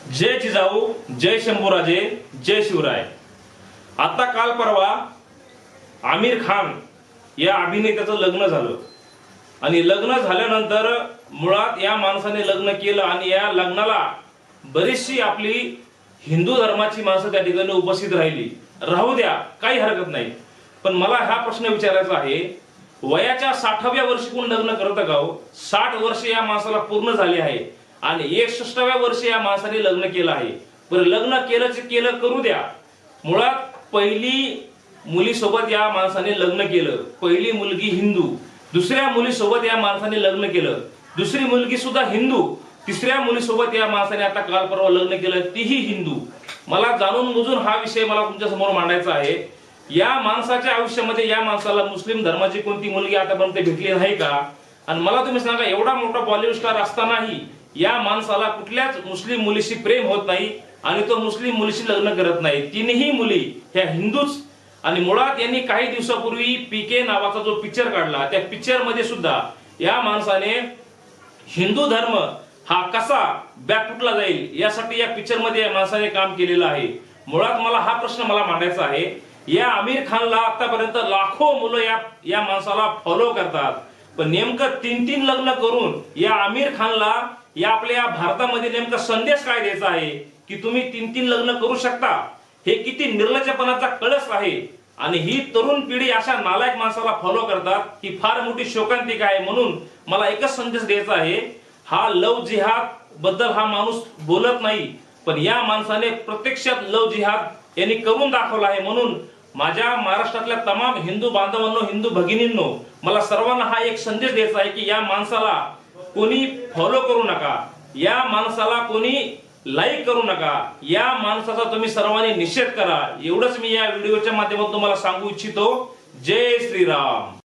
जय जिजाऊ, जय शंभूराजे, जय शिवराय। आता काल परवा आमिर खान या अभिनेत्याचं लग्न झालं आणि लग्न झाल्यानंतर मुळात या माणसाने लग्न केलं आणि या लग्नाला बरीचशी आपली हिंदू धर्माची माणसं त्या ठिकाणी उपस्थित राहिली। राहू द्या, काही हरकत नाही, पण मला हा प्रश्न विचारायचा आहे, वयाच्या 60व्या वर्षी कोण लग्न करतं का हो? 60 वर्ष या माणसाला पूर्ण झाले आहे आणि 61व्या वर्षी या माणसाने लग्न केलं आहे। बरं, लग्न केलं करू द्या। मुळात पहिली मुलीसोबत या माणसाने लग्न केलं, पहिली मुलगी हिंदू, दुसऱ्या मुलीसोबत या माणसाने लग्न केलं, दुसरी मुलगी सुद्धा हिंदू, तिसऱ्या मुलीसोबत या माणसाने आता काल परवा लग्न केलं, तीही हिंदू। मला जाणून बुजून हा विषय मला तुमच्या समोर मांडायचा आहे। या माणसाच्या आयुष्यामध्ये या माणसाला मुस्लिम धर्माची कोणती मुलगी आतापर्यंत भेटली नाही का? आणि मला तुम्ही सांगा, एवढा मोठा बॉलिवूड स्टार असतानाही या माणसाला कुठल्याच मुस्लिम मुलीशी प्रेम होत नाही आणि तो मुस्लिम मुलीशी लग्न करत नाही। तीनही मुली ह्या हिंदूच। आणि मुळात यांनी काही दिवसापूर्वी पीके नावाचा जो पिक्चर काढला, त्या पिक्चर मध्ये सुद्धा या माणसाने हिंदू धर्म हा कसा बॅकफुटला जाईल यासाठी या पिक्चर मध्ये या माणसाने काम केलेलं आहे। मुळात मला हा प्रश्न मांडायचा आहे, या आमिर खानला आतापर्यंत लाखो मुलं या माणसाला फॉलो करतात, पण नेमकं 3-3 लग्न करून या आमिर खानला या आपल्या भारतामध्ये नेमका संदेश काय द्यायचा आहे की तुम्ही 3-3 लग्न करू शकता? हे किती निर्लज्जपणाचा कळस आहे। आणि ही तरुण पिढी अशा नालायक माणसाला फॉलो करतात, ही फार मोठी शोकांतिका आहे। म्हणून मला एकच संदेश द्यायचा आहे, हा लव जिहाद बद्दल हा माणूस बोलत नाही, पण या माणसाने प्रत्यक्षात लव जिहाद यांनी करून दाखवला आहे। म्हणून माझ्या महाराष्ट्रातल्या तमाम हिंदू बांधवांनो, हिंदू भगिनींनो, मला सर्वांना हा एक संदेश द्यायचा आहे की या माणसाला कोणी फॉलो करू नका, या माणसाला कोणी लाईक करू नका, या माणसाचा तुम्ही सर्वांनी निषेध करा। एवढंच मी या व्हिडिओच्या माध्यमातून तुम्हाला सांगू इच्छितो। जय श्रीराम।